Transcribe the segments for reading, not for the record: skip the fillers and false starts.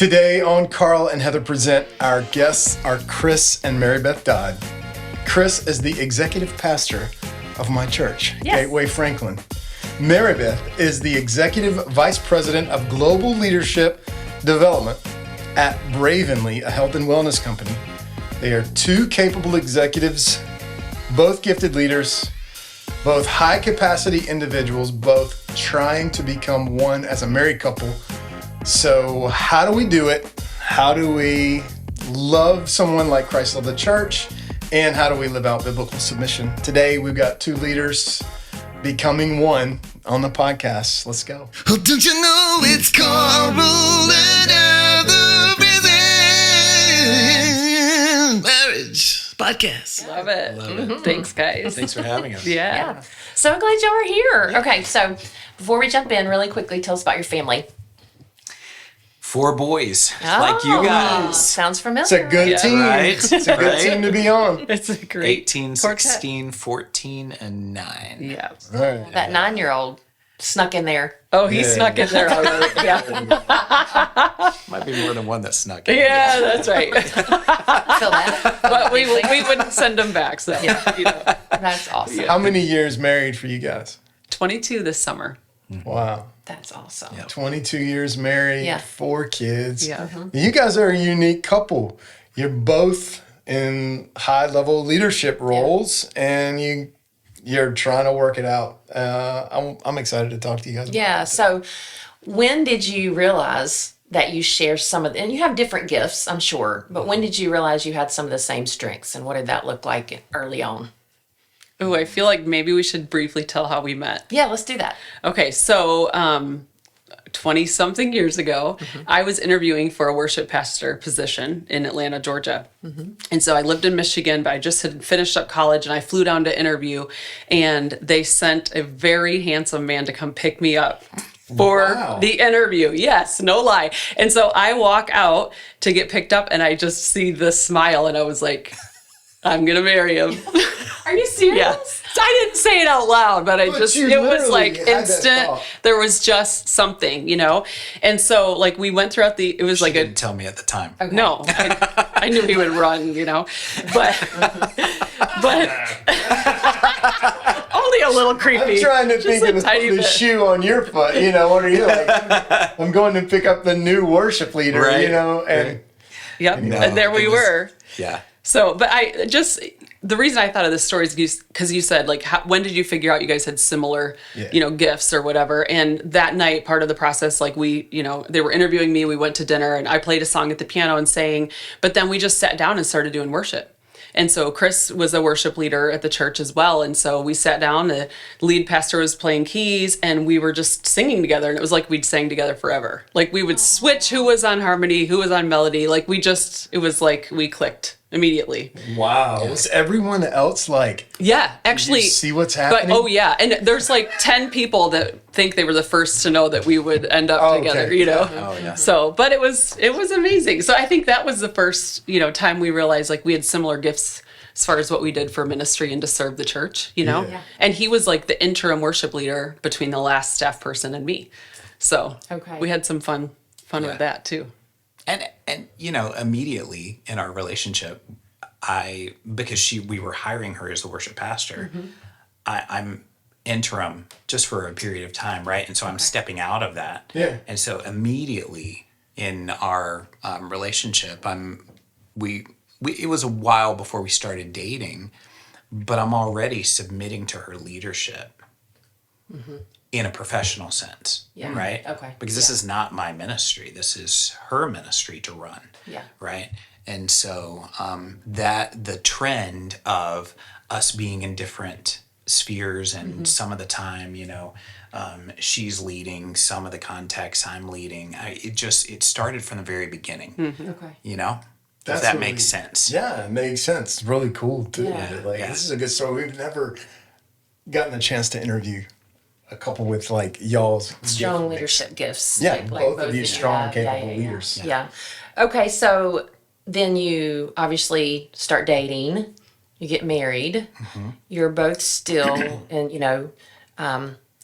Today on Carl and Heather Present, our guests are Chris and Maribeth Dodd. Chris is the executive pastor of my church, Gateway Franklin. Maribeth is the executive vice president of global leadership development at Bravenly, a health and wellness company. They are two capable executives, both gifted leaders, both high capacity individuals, both trying to become one as a married couple. So how do we do it? How do we love someone like Christ loved the church? And how do we live out biblical submission? Today, we've got two leaders becoming one on the podcast. Let's go. Oh, don't you know it's Carl and Heather Present Marriage Podcast. Love it. Love it. Thanks, guys. Thanks for having us. Yeah. So glad y'all are here. Okay, so before we jump in, really quickly, tell us about your family. 4 boys, like you guys. Sounds familiar. It's a good team. Right? It's a good team to be on. It's a great 18, 16, 14, and 9. Yeah. All right. That 9-year-old snuck in there. Oh, he snuck in there already. Yeah. Might be more than one that snuck in. Yeah, that's right. Feel that? But we wouldn't send him back, so you know. That's awesome. How many years married for you guys? 22 this summer. Wow. That's awesome. Yep. 22 years married, Yeah. 4 kids. Yeah. You guys are a unique couple. You're both in high-level leadership roles, and you're trying to work it out. I'm excited to talk to you guys. Yeah, so when did you realize that you share some of and you have different gifts, I'm sure, but when did you realize you had some of the same strengths, and what did that look like early on? Oh, I feel like maybe we should briefly tell how we met. Yeah, let's do that. Okay, so 20-something years ago, I was interviewing for a worship pastor position in Atlanta, Georgia. And so I lived in Michigan, but I just had finished up college, and I flew down to interview, and they sent a very handsome man to come pick me up for the interview. Yes, no lie. And so I walk out to get picked up, and I just see this smile, and I was like, I'm going to marry him. Are you serious? Yeah. So I didn't say it out loud, but it was like had that instant. thought. There was just something, you know? And so like we went throughout it was She like didn't tell me at the time. no, I knew he would run, you know, but only a little creepy. I'm trying to think a of tiny the bit. shoe on your foot. You know, what are you like? I'm going to pick up the new worship leader, Right. you know, and Right. Yep. No, And there we it was- were. Yeah. So, but the reason I thought of this story is because you said, like, when did you figure out you guys had similar, gifts or whatever? And that night, part of the process, like they were interviewing me, we went to dinner, and I played a song at the piano and sang, but then we just sat down and started doing worship. And so Chris was a worship leader at the church as well. And so we sat down, the lead pastor was playing keys, and we were just singing together. And it was like we'd sang together forever. Like we would switch who was on harmony, who was on melody. Like it was like we clicked immediately. wow. Was everyone else like, Yeah, actually. you see what's happening? But yeah, and there's like 10 people that think they were the first to know that we would end up together, okay. you know. Oh, yeah. So, but it was amazing. So I think that was the first, time we realized like we had similar gifts as far as what we did for ministry and to serve the church, you know. Yeah. And he was like the interim worship leader between the last staff person and me. So we had some fun with that too. And immediately in our relationship, because we were hiring her as the worship pastor, I'm interim just for a period of time, right? And so I'm stepping out of that. Yeah. And so immediately in our relationship, it was a while before we started dating, but I'm already submitting to her leadership in a professional sense, right? Okay. Because this is not my ministry. This is her ministry to run, right? And so that the trend of us being in different spheres and some of the time, she's leading, some of the context I'm leading. It started from the very beginning, Okay. If that makes sense. Yeah, it makes sense. It's really cool too. Yeah. This is a good story. We've never gotten a chance to interview a couple with like y'all's Strong gift leadership gifts. Yeah, both of you you. strong, capable leaders. Yeah. Okay, so then you obviously start dating, you get married, you're both still in,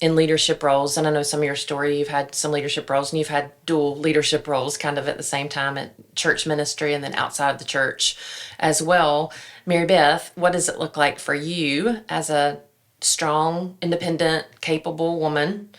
in leadership roles, and I know some of your story, you've had some leadership roles and you've had dual leadership roles kind of at the same time at church ministry and then outside of the church as well. Maribeth, what does it look like for you as a strong, independent, capable woman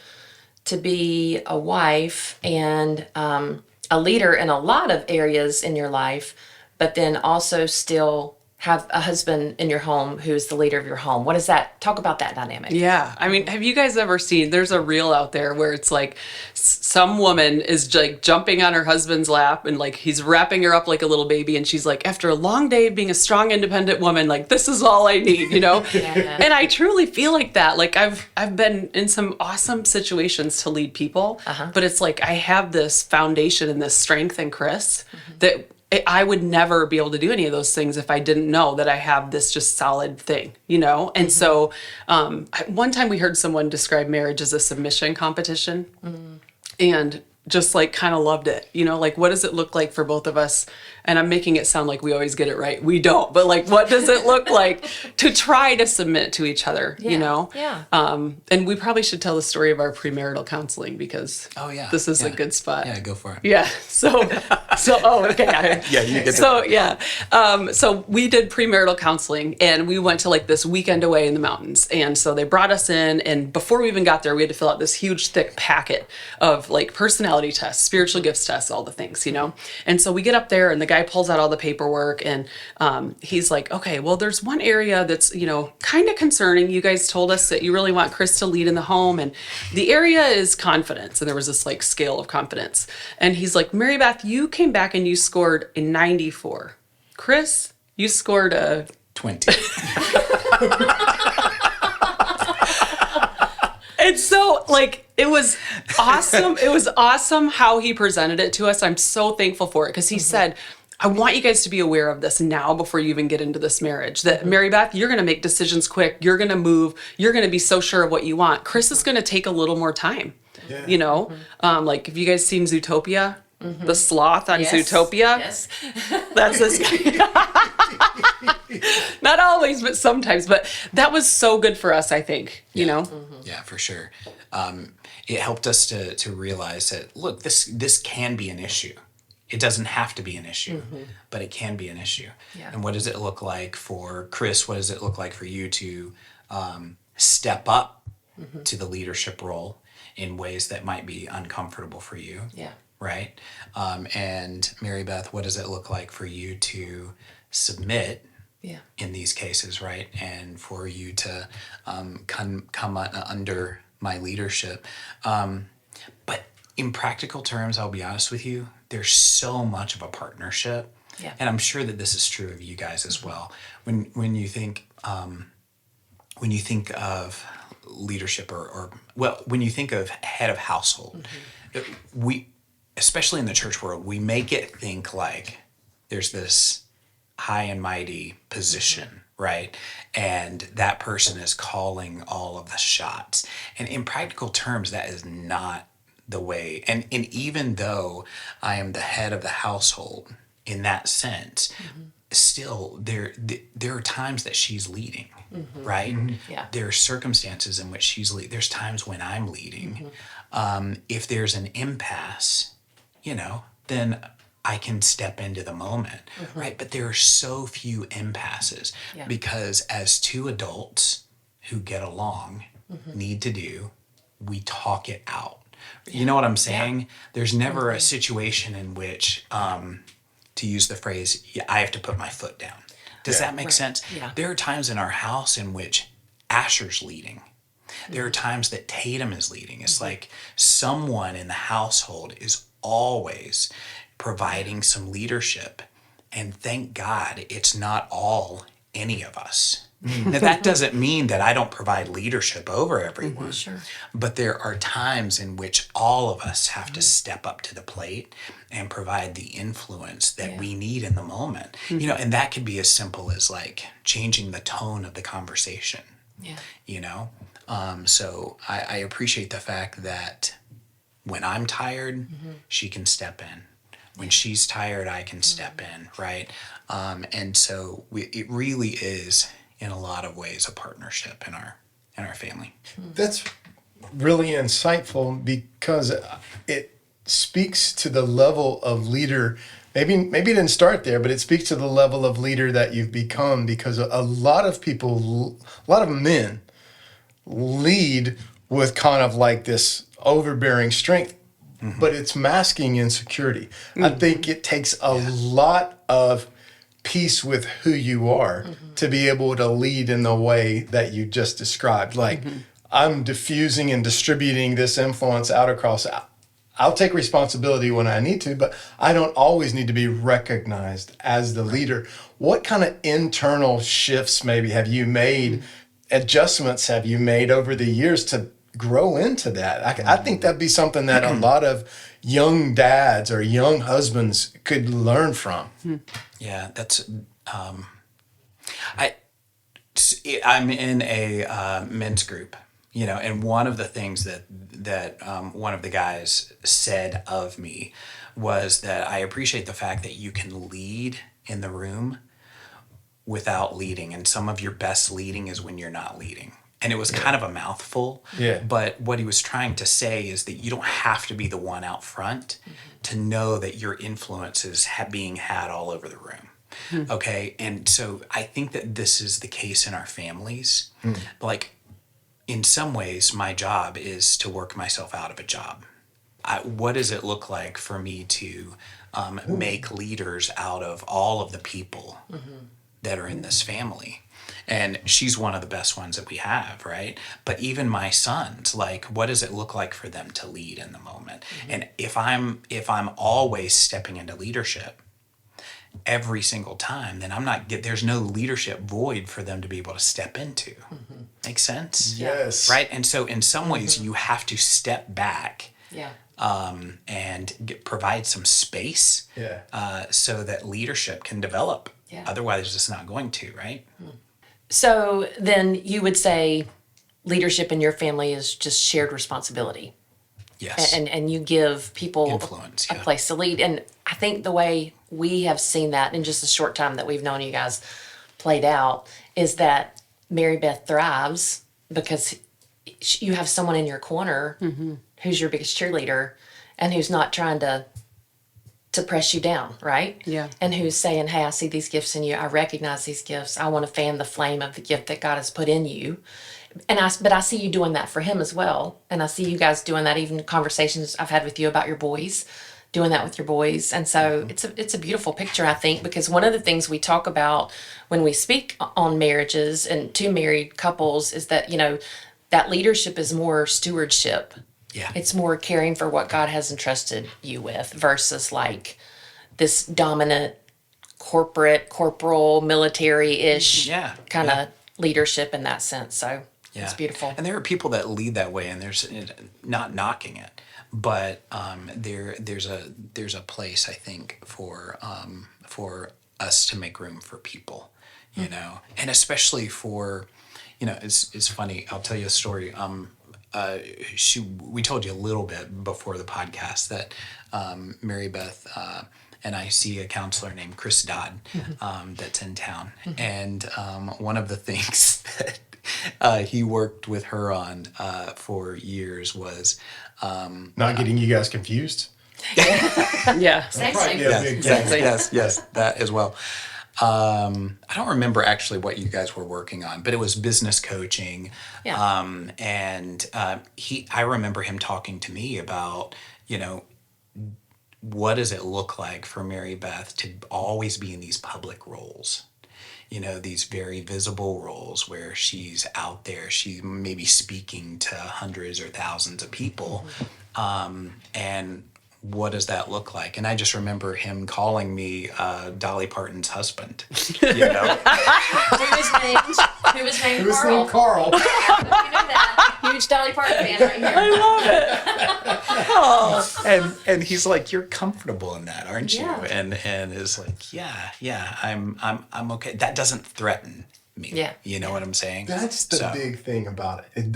to be a wife and a leader in a lot of areas in your life, but then also still have a husband in your home who's the leader of your home? What is that? Talk about that dynamic. Yeah. I mean, have you guys ever seen, there's a reel out there where it's like some woman is like jumping on her husband's lap and like he's wrapping her up like a little baby. And she's like, after a long day of being a strong, independent woman, like, this is all I need, you know? Yeah. And I truly feel like that. Like I've been in some awesome situations to lead people, but it's like, I have this foundation and this strength in Chris that I would never be able to do any of those things if I didn't know that I have this just solid thing, you know? And so one time we heard someone describe marriage as a submission competition. And just like kind of loved it, you know, like what does it look like for both of us? And I'm making it sound like we always get it right. We don't, but like, what does it look like to try to submit to each other, you know? Yeah. And we probably should tell the story of our premarital counseling because this is a good spot. Yeah, go for it. Yeah. So okay. Yeah, you get So yeah. So we did premarital counseling and we went to like this weekend away in the mountains. And so they brought us in, and before we even got there, we had to fill out this huge thick packet of like personality tests, spiritual gifts tests, all the things, you know? And so we get up there and the guy pulls out all the paperwork and he's like, okay, well, there's one area that's, you know, kind of concerning. You guys told us that you really want Chris to lead in the home, and the area is confidence. And there was this like scale of confidence. And he's like, Maribeth, you came back and you scored a 94. Chris, you scored a 20. And so, like, it was awesome. It was awesome how he presented it to us. I'm so thankful for it because he said, I want you guys to be aware of this now before you even get into this marriage. That Maribeth, you're going to make decisions quick. You're going to move. You're going to be so sure of what you want. Chris is going to take a little more time. Yeah. You know, like, have you guys seen Zootopia? The sloth on Zootopia? Yes. That's this guy. Not always, but sometimes. But that was so good for us, I think, you know? Yeah, for sure. It helped us to realize that, look, this can be an issue. It doesn't have to be an issue, but it can be an issue. Yeah. And what does it look like for Chris? What does it look like for you to step up to the leadership role in ways that might be uncomfortable for you? Yeah. Right? And Maribeth, what does it look like for you to submit in these cases, right? And for you to come under my leadership. But in practical terms, I'll be honest with you, there's so much of a partnership. Yeah. And I'm sure that this is true of you guys as well. When you think of leadership or when you think of head of household, we, especially in the church world, we make it think like there's this high and mighty position, right? And that person is calling all of the shots. And in practical terms, that is not the way. And even though I am the head of the household in that sense, still there are times that she's leading, right? Yeah. There are circumstances in which she's leading. There's times when I'm leading. If there's an impasse, you know, then I can step into the moment, right? But there are so few impasses because as two adults who get along need to do, we talk it out. You know what I'm saying? Yeah. There's never a situation in which, to use the phrase, I have to put my foot down. Does that make sense? Yeah. There are times in our house in which Asher's leading. There are times that Tatum is leading. It's like someone in the household is always providing some leadership. And thank God it's not all any of us. Now, that doesn't mean that I don't provide leadership over everyone. Sure. But there are times in which all of us have to step up to the plate and provide the influence that we need in the moment. You know, and that could be as simple as like changing the tone of the conversation. Yeah. You know? So I appreciate the fact that when I'm tired, she can step in. When she's tired, I can step in, right? And so it really is, in a lot of ways, a partnership in our family. That's really insightful because it speaks to the level of leader. Maybe it didn't start there, but it speaks to the level of leader that you've become, because a lot of people, a lot of men lead with kind of like this overbearing strength, but it's masking insecurity. I think it takes a lot of peace with who you are to be able to lead in the way that you just described. Like, I'm diffusing and distributing this influence out across. I'll take responsibility when I need to, but I don't always need to be recognized as the leader. What kind of internal shifts maybe have you made, adjustments have you made over the years to grow into that? I think that'd be something that a lot of young dads or young husbands could learn from. Yeah, that's I'm in a men's group, and one of the things that one of the guys said of me was that I appreciate the fact that you can lead in the room without leading, and some of your best leading is when you're not leading. And it was kind of a mouthful, but what he was trying to say is that you don't have to be the one out front to know that your influence is being had all over the room. Okay, and so I think that this is the case in our families. Like, in some ways, my job is to work myself out of a job. What does it look like for me to make leaders out of all of the people that are in this family? And she's one of the best ones that we have, right? But even my sons, like, what does it look like for them to lead in the moment? And if I'm always stepping into leadership every single time, then there's no leadership void for them to be able to step into. Make sense? Yes. Right? And so in some ways you have to step back and provide some space so that leadership can develop. Otherwise it's not going to, right? So then you would say leadership in your family is just shared responsibility. Yes. And you give people influence, a place to lead. And I think the way we have seen that in just the short time that we've known you guys played out is that Maribeth thrives because you have someone in your corner who's your biggest cheerleader and who's not trying to press you down, right? Yeah. And who's saying, hey, I see these gifts in you. I recognize these gifts. I want to fan the flame of the gift that God has put in you. But I see you doing that for him as well. And I see you guys doing that, even conversations I've had with you about your boys, doing that with your boys. And so it's a beautiful picture, I think, because one of the things we talk about when we speak on marriages and to married couples is that, that leadership is more stewardship. Yeah. It's more caring for what God has entrusted you with versus like this dominant corporal, military-ish kind of leadership in that sense. So it's beautiful. And there are people that lead that way, and there's not knocking it, but there's a place, I think, for us to make room for people, and especially for, it's funny. I'll tell you a story. We told you a little bit before the podcast that Maribeth and I see a counselor named Chris Dodd that's in town. And one of the things that he worked with her on for years was... not getting you guys confused? Yeah. Yes, that as well. I don't remember actually what you guys were working on, but it was business coaching. Yeah. I remember him talking to me about, what does it look like for Maribeth to always be in these public roles? These very visible roles where she's out there, she may be speaking to hundreds or thousands of people. And what does that look like? And I just remember him calling me Dolly Parton's husband. Who was named Carl. You know that. Huge Dolly Parton fan right here. I love it. And he's like, you're comfortable in that, aren't you? Yeah. And is like, yeah, I'm okay. That doesn't threaten me. Yeah. You know what I'm saying? That's the big thing about it. It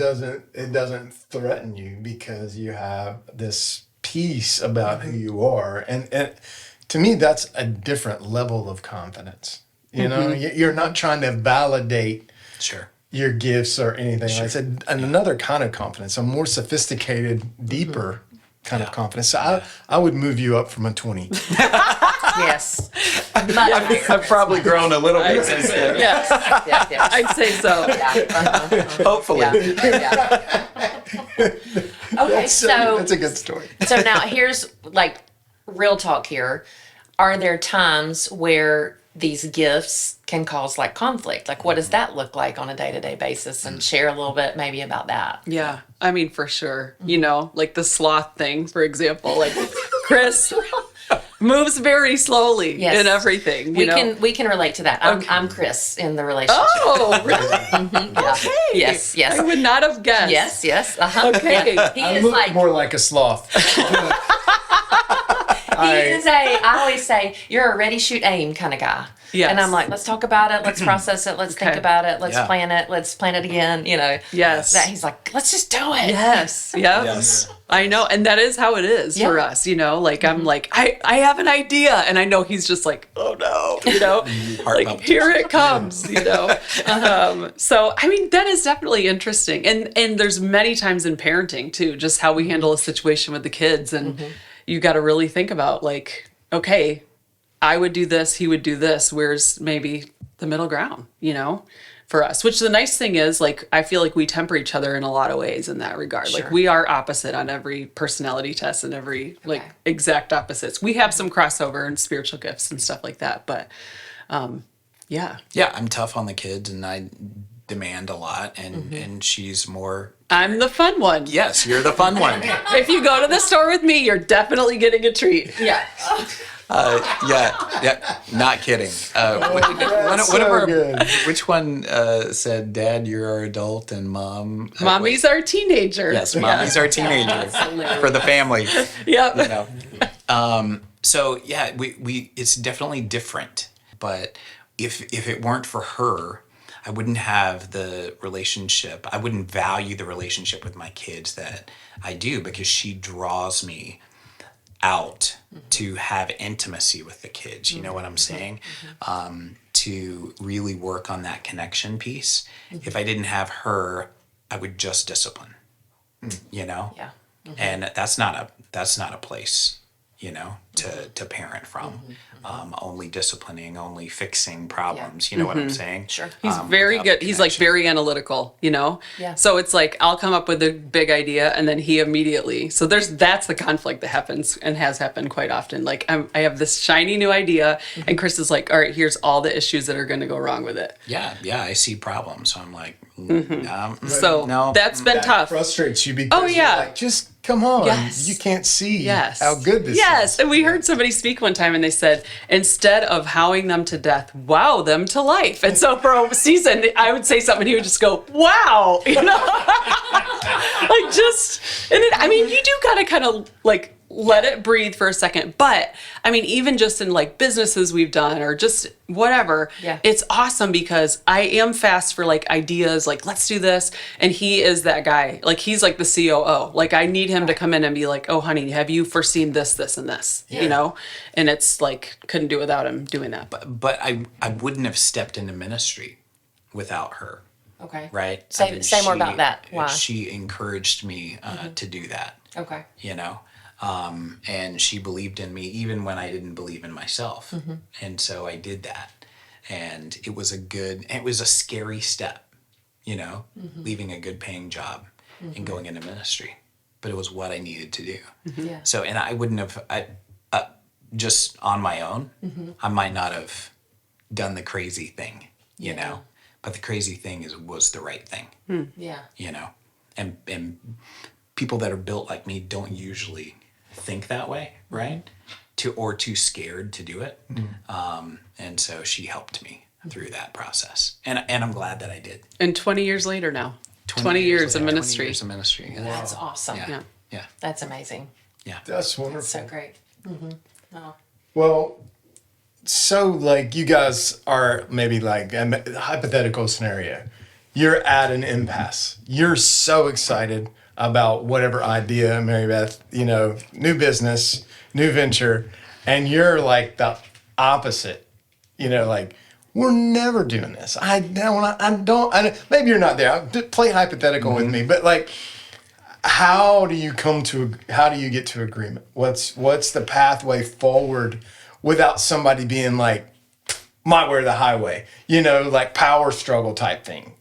doesn't threaten you because you have this peace about who you are, and to me that's a different level of confidence. You're not trying to validate Sure. your gifts or anything. Like I said, another kind of confidence, a more sophisticated, deeper kind of confidence. So I would move you up from a 20. Yes. I've probably grown a little bit since then. Yes, Yeah. I'd say so. Hopefully. Yeah. Okay, so That's a good story. so now here's like real talk here. Are there times where these gifts can cause like conflict? Like what does that look like on a day-to-day basis? And share a little bit maybe about that. Yeah, I mean, for sure. You know, like the sloth thing, for example. Like Chris moves very slowly Yes. in everything. You know? We can relate to that. I'm Chris in the relationship. Oh, really? Yeah. Yes. I would not have guessed. Yes. Uh-huh. Okay. Yeah. He I is look like more like a sloth. I always say, you're a ready, shoot, aim kind of guy. Yes. And I'm like, let's talk about it. Let's process it. Let's think Okay. about it. Let's Yeah. plan it. Let's plan it again. You know. Yes. That he's like, let's just do it. Yes. Yep. Yes. I know. And that is how it is for Yeah. us, you know? Like, I'm like, I have an idea. And I know he's just like, oh no, you know? Heart like, palpitations. here it comes, you know? So, I mean, that is definitely interesting. And there's many times in parenting, too, just how we handle a situation with the kids. And you got to really think about, like, okay, I would do this, he would do this. Where's maybe the middle ground, you know, for us? Which the nice thing is, like, I feel like we temper each other in a lot of ways in that regard. Sure. Like, we are opposite on every personality test and every, like, Okay. exact opposites. We have some crossover and spiritual gifts and stuff like that. But, yeah. Yeah, I'm tough on the kids and I demand a lot and she's more I'm the fun one. yes, you're the fun one. If you go to the store with me, you're definitely getting a treat. Yeah. Yeah, not kidding. One of so our, good. which one said, "Dad, you're our adult," and Mom, Mommy's our teenager. yes, Mommy's our teenager for the family. Yep. You know. So yeah, we it's definitely different. But if it weren't for her, I wouldn't have the relationship. I wouldn't value the relationship with my kids that I do because she draws me out to have intimacy with the kids. You know what I'm saying? To really work on that connection piece. If I didn't have her, I would just discipline. You know? Yeah. And that's not a place, you know, to parent from. Only disciplining, only fixing problems. You know what I'm saying? Sure. He's very without good. the He's like connection. very analytical, you know? Yeah. So it's like I'll come up with a big idea and then he immediately. So that's the conflict that happens and has happened quite often. Like I have this shiny new idea and Chris is like, all right, here's all the issues that are going to go wrong with it. Yeah, I see problems. So I'm like, So no. that's been That tough. frustrates you because Oh, yeah. you're like, just come on. Yes. You can't see Yes. how good this Yes. is. And we heard somebody speak one time and they said, instead of howing them to death, wow them to life. And so for a season, I would say something and he would just go, wow. You know? Like just, and it, I mean, you do gotta kind of like let it breathe for a second. But I mean, even just in like businesses we've done or just whatever, Yeah. it's awesome because I am fast for like ideas, like let's do this. And he is that guy. Like he's like the COO. Like I need him to come in and be like, oh honey, have you foreseen this, this, and this? You know? And it's like, couldn't do without him doing that. But I wouldn't have stepped into ministry without her. Okay. Right? Say I mean, more about that. Why? She encouraged me to do that. Okay. You know, and she believed in me even when I didn't believe in myself, and so I did that, and it was a scary step, you know, leaving a good paying job and going into ministry, but it was what I needed to do. Yeah. So, and I wouldn't have, just on my own, I might not have done the crazy thing, you know, but the crazy thing was the right thing, Yeah. you know, and people that are built like me don't usually think that way, right? Or too scared to do it. And so she helped me through that process. And I'm glad that I did. And 20 years later now, 20 years of later, ministry. 20 years of ministry. Yeah. That's awesome. Yeah. Yeah. That's amazing. Yeah. That's wonderful. So great. Well, so like you guys are maybe like a hypothetical scenario. You're at an impasse. You're so excited about whatever idea, Maribeth, you know, new business, new venture, and you're like the opposite. You know, like, we're never doing this. Maybe you're not there. Play hypothetical with me, but like, how do you get to agreement? What's the pathway forward without somebody being like, my way or the highway, like power struggle type thing?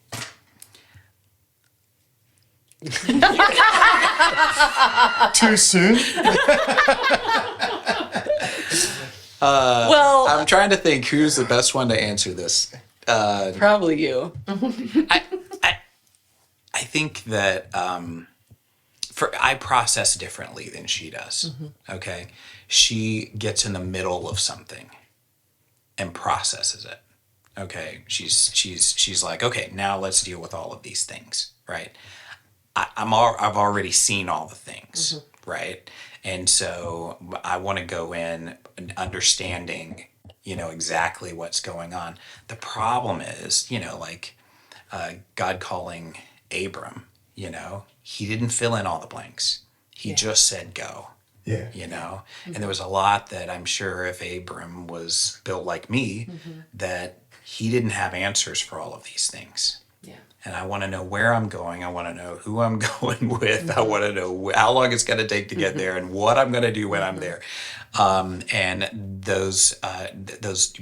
Too soon? Well, I'm trying to think who's the best one to answer this. probably you. I think that I process differently than she does. Okay, she gets in the middle of something and processes it. Okay, she's like, okay, now let's deal with all of these things, right? I've already seen all the things, right? And so I want to go in understanding, exactly what's going on. The problem is, like God calling Abram, he didn't fill in all the blanks. He just said go. Yeah. And there was a lot that I'm sure if Abram was built like me, that he didn't have answers for all of these things. Yeah. And I want to know where I'm going. I want to know who I'm going with. I want to know how long it's going to take to get there and what I'm going to do when I'm there. And those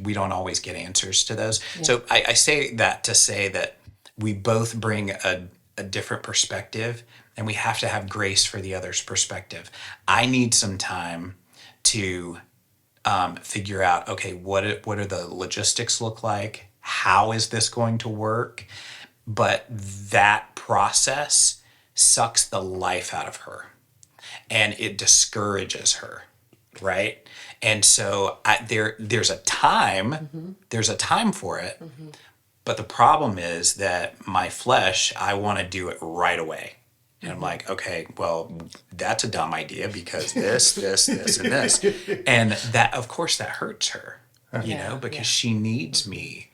we don't always get answers to those. Yeah. So I say that to say that we both bring a different perspective, and we have to have grace for the other's perspective. I need some time to figure out, okay, what are the logistics look like? How is this going to work? But that process sucks the life out of her, and it discourages her, right? And so there's a time for it, but the problem is that my flesh, I want to do it right away. And I'm like, okay, well, that's a dumb idea because this, and this. And that, of course, that hurts her, because she needs me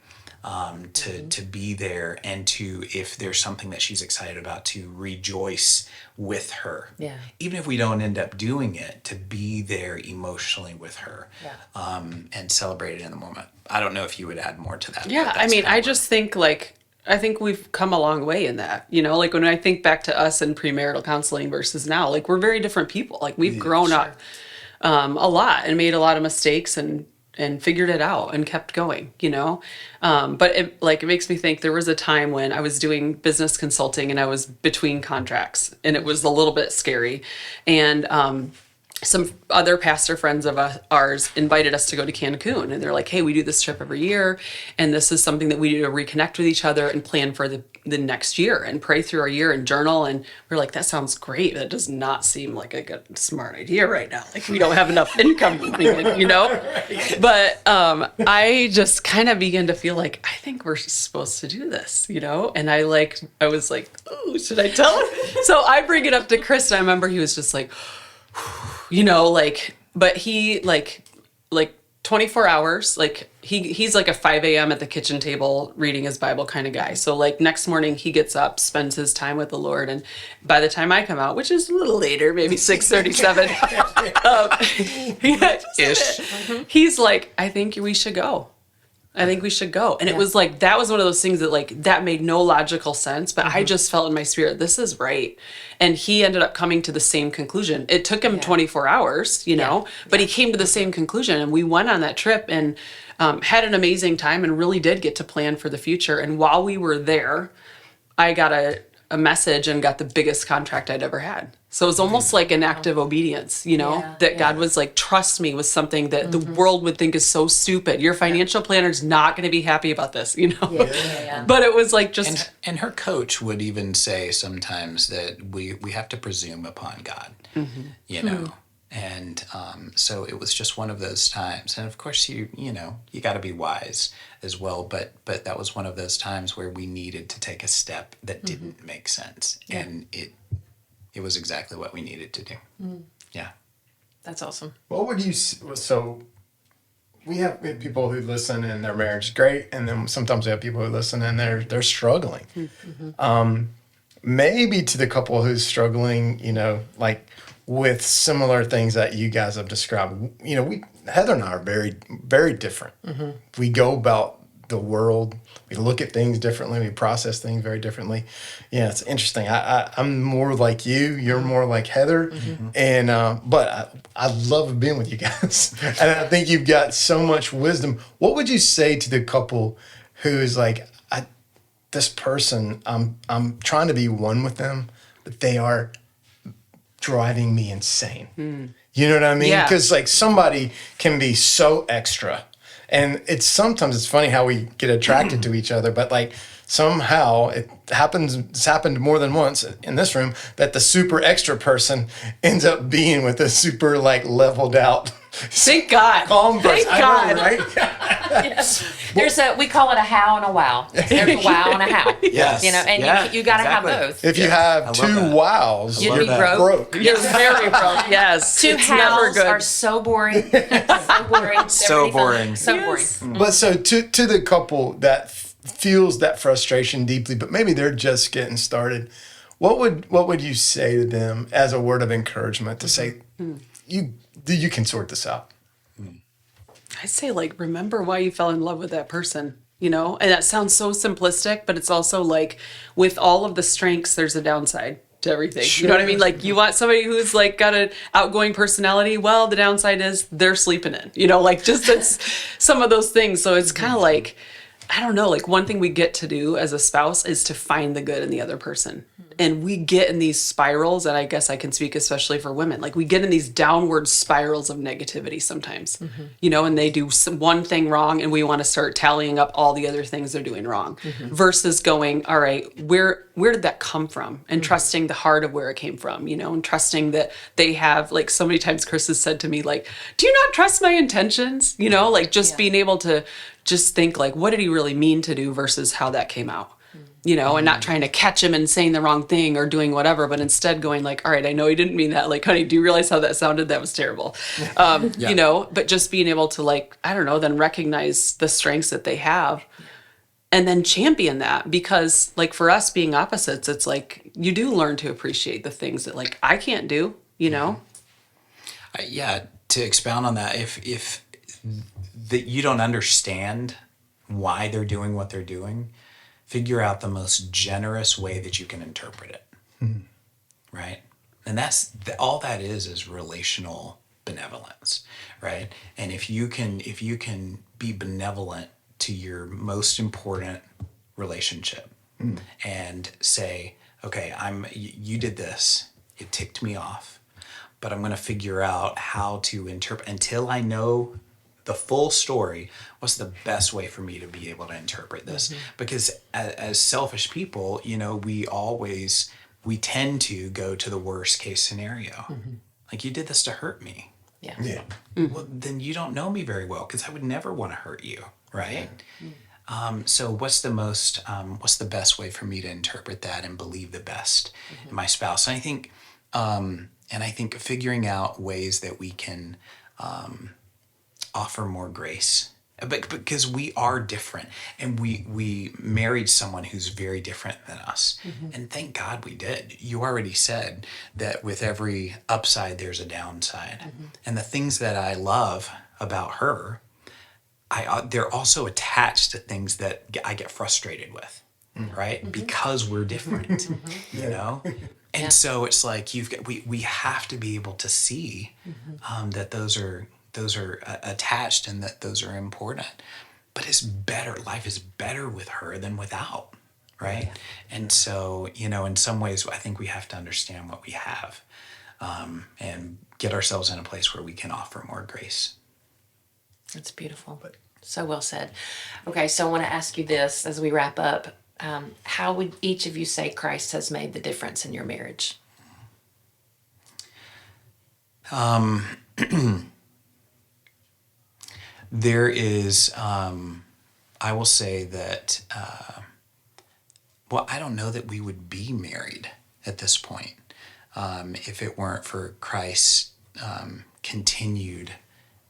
to be there, and to, if there's something that she's excited about, to rejoice with her. Yeah. Even if we don't end up doing it, to be there emotionally with her, and celebrate it in the moment. I don't know if you would add more to that. Yeah, I mean, I just think I think we've come a long way in that, like when I think back to us in premarital counseling versus now, like we're very different people. Like we've grown up a lot and made a lot of mistakes and figured it out and kept going, but it makes me think there was a time when I was doing business consulting and I was between contracts, and it was a little bit scary. And some other pastor friends of ours invited us to go to Cancun, and they're like, hey, we do this trip every year, and this is something that we do to reconnect with each other and plan for the next year and pray through our year and journal. And we're like, that sounds great. That does not seem like a good, smart idea right now. Like we don't have enough income, But I just kind of began to feel like, I think we're supposed to do this, And I was like, oh, should I tell him? So I bring it up to Chris, and I remember he was just like, but he like 24 hours, he's like a 5 a.m. at the kitchen table reading his Bible kind of guy. So next morning he gets up, spends his time with the Lord. And by the time I come out, which is a little later, maybe 6:37, he's like, I think we should go. And it was that was one of those things that that made no logical sense, but I just felt in my spirit, this is right. And he ended up coming to the same conclusion. It took him 24 hours, but he came to the same conclusion, and we went on that trip and had an amazing time and really did get to plan for the future. And while we were there, I got a message and got the biggest contract I'd ever had. So it was almost like an act of obedience, that God was like, trust me with something that the world would think is so stupid. Your financial planner's not going to be happy about this, But it was like just... And her coach would even say sometimes that we have to presume upon God, And so it was just one of those times. And of course, you got to be wise as well. But that was one of those times where we needed to take a step that didn't make sense. Yeah. And it was exactly what we needed to do. Yeah. That's awesome. What would you... So we have people who listen and their marriage is great. And then sometimes we have people who listen and they're struggling. Maybe to the couple who's struggling, with similar things that you guys have described. Heather and I are very, very different. We go about the world. We look at things differently. We process things very differently. Yeah, it's interesting. I'm more like you. You're more like Heather. And but I love being with you guys. And I think you've got so much wisdom. What would you say to the couple who is like, this person, I'm trying to be one with them, but they are driving me insane. You know what I mean? Yeah. Because like somebody can be so extra, and sometimes it's funny how we get attracted to each other, but like somehow it's happened more than once in this room that the super extra person ends up being with a super like leveled out, Thank God. calm person. Thank God. I know, right? Yes. We call it a how and a wow. There's a wow and a how. Yes. And you got to have both. If you have two that. wows, You'd love be that. broke. You're very broke. Yes. Two It's never hows good. are so boring. So boring. So boring. So Yes. boring. But so to the couple that feels that frustration deeply, but maybe they're just getting started, what would you say to them as a word of encouragement to say, you can sort this out? I say, like, remember why you fell in love with that person, you know? And that sounds so simplistic, but it's also like, with all of the strengths, there's a downside to everything. You know what I mean? Like, you want somebody who's like got an outgoing personality. Well, the downside is they're sleeping in, you know, like just it's some of those things. So it's kind of like, I don't know, like one thing we get to do as a spouse is to find the good in the other person. And we get in these spirals, and I guess I can speak especially for women, like we get in these downward spirals of negativity sometimes, you know, and they do one thing wrong and we want to start tallying up all the other things they're doing wrong versus going, all right, where did that come from? And trusting the heart of where it came from, you know, and trusting that they have, like so many times Chris has said to me, like, do you not trust my intentions? You know, like just being able to just think like, what did he really mean to do versus how that came out? You know, and not trying to catch him and saying the wrong thing or doing whatever, but instead going like, all right, I know he didn't mean that. Like, honey, do you realize how that sounded? That was terrible. You know, but just being able to like, I don't know, then recognize the strengths that they have and then champion that, because like for us being opposites, it's like, you do learn to appreciate the things that like I can't do, you know? Yeah, to expound on that, if that you don't understand why they're doing what they're doing, figure out the most generous way that you can interpret it, right? And that's all that is relational benevolence, right? And if you can be benevolent to your most important relationship and say, okay, you did this, it ticked me off, but I'm going to figure out how to interpret until I know the full story. What's the best way for me to be able to interpret this? Because as selfish people, you know, we tend to go to the worst case scenario. Like, you did this to hurt me. Yeah. Well, then you don't know me very well, because I would never want to hurt you, right? So what's the best way for me to interpret that and believe the best in my spouse? And I think figuring out ways that we can offer more grace, but because we are different, and we married someone who's very different than us, and thank God we did. You already said that with every upside there's a downside, and the things that I love about her, they're also attached to things that I get frustrated with, right? Because we're different, you know. And so it's like we have to be able to see that those are attached and that those are important. But it's better. Life is better with her than without, right? And so, you know, in some ways, I think we have to understand what we have and get ourselves in a place where we can offer more grace. That's beautiful. So well said. Okay, so I want to ask you this as we wrap up. How would each of you say Christ has made the difference in your marriage? There is, I will say that, I don't know that we would be married at this point if it weren't for Christ's continued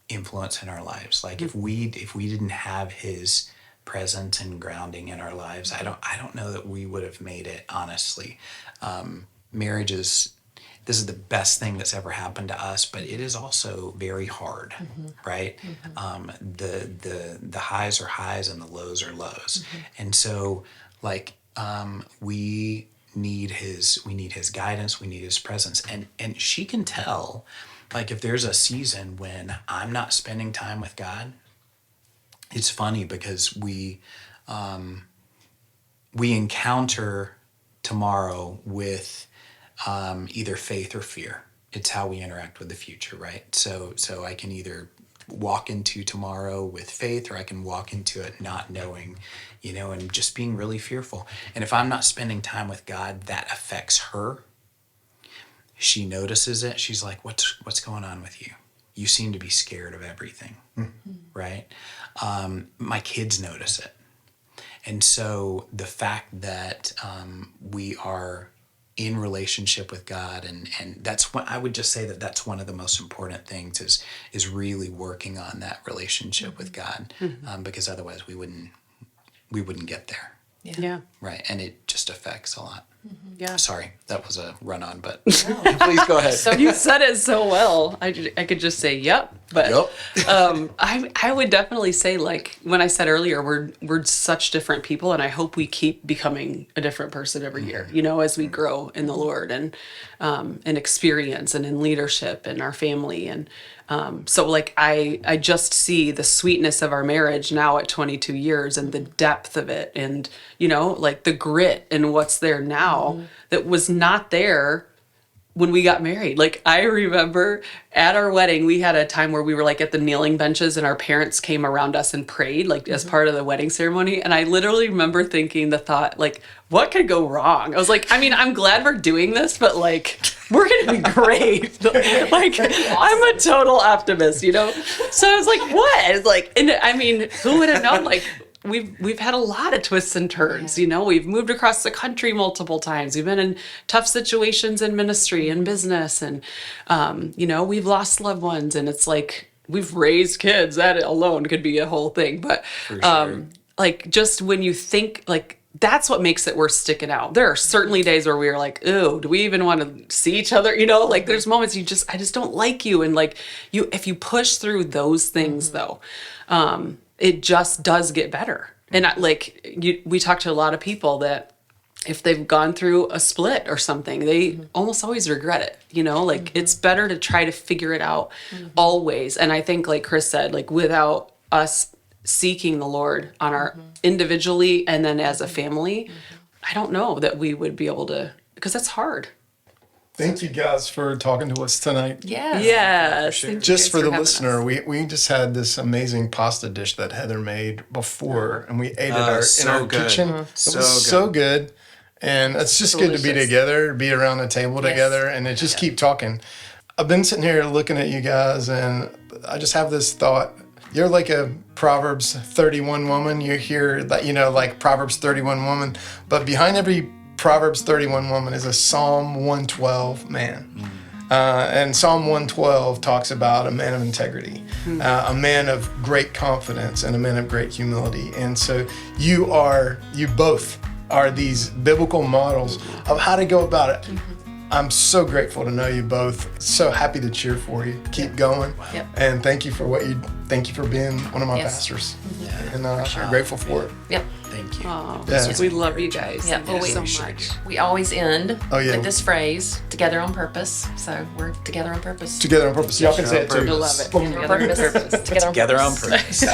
influence in our lives. Like if we didn't have his presence and grounding in our lives, I don't know that we would have made it, honestly. Marriage is, this is the best thing that's ever happened to us, but it is also very hard, right? The highs are highs and the lows are lows. And so like we need his guidance, we need his presence. And she can tell, like, if there's a season when I'm not spending time with God. It's funny because we encounter tomorrow with either faith or fear. It's how we interact with the future, right? So I can either walk into tomorrow with faith, or I can walk into it not knowing, and just being really fearful. And if I'm not spending time with God, that affects her. She notices it. She's like, what's going on with you? You seem to be scared of everything, right? My kids notice it. And so the fact that we are in relationship with God, and that's what I would just say, that's one of the most important things is really working on that relationship with God, because otherwise we wouldn't get there. Yeah. Right. And it just affects a lot. Yeah. Sorry, that was a run-on, but please go ahead. So you said it so well. I could just say, yep. But I would definitely say, like, when I said earlier, we're such different people, and I hope we keep becoming a different person every year, as we grow in the Lord and in experience and in leadership and our family. And so, like, I just see the sweetness of our marriage now at 22 years and the depth of it, and, like the grit and what's there now that was not there when we got married. Like, I remember at our wedding, we had a time where we were like at the kneeling benches and our parents came around us and prayed, like, as part of the wedding ceremony. And I literally remember thinking the thought, like, what could go wrong? I was like, I mean, I'm glad we're doing this, but like, we're going to be great. Like, I'm a total optimist, So I was like, what? It's like, and I mean, who would have known? Like, we've had a lot of twists and turns, We've moved across the country multiple times. We've been in tough situations in ministry and business, and we've lost loved ones, and it's like we've raised kids. That alone could be a whole thing. But like, just when you think, like, that's what makes it worth sticking out. There are certainly days where we are like, "Ooh, do we even want to see each other?" Like, there's moments I just don't like you, and like if you push through those things, though. It just does get better. And we talk to a lot of people that if they've gone through a split or something, they almost always regret it. Like, it's better to try to figure it out always. And I think, like Chris said, like, without us seeking the Lord on our individually and then as a family, I don't know that we would be able to, because that's hard. Thank you guys for talking to us tonight. Yes. Just for the listener, we just had this amazing pasta dish that Heather made before, and we ate it in our kitchen. It was so good. And it's just good to be together, be around the table together, and just keep talking. I've been sitting here looking at you guys, and I just have this thought. You're like a Proverbs 31 woman. You hear that, like Proverbs 31 woman, but behind every Proverbs 31 woman is a Psalm 112 man. And Psalm 112 talks about a man of integrity, a man of great confidence, and a man of great humility. And so you both are these biblical models of how to go about it. I'm so grateful to know you both. So happy to cheer for you. Keep going. And thank you for being one of my pastors. And I'm grateful for it. Thank you. Oh, we love you guys. Yeah, well, so much. We always end with this phrase, together on purpose. So we're together on purpose. Together on purpose. Y'all can say it too. I love it. Together on purpose. Together on purpose.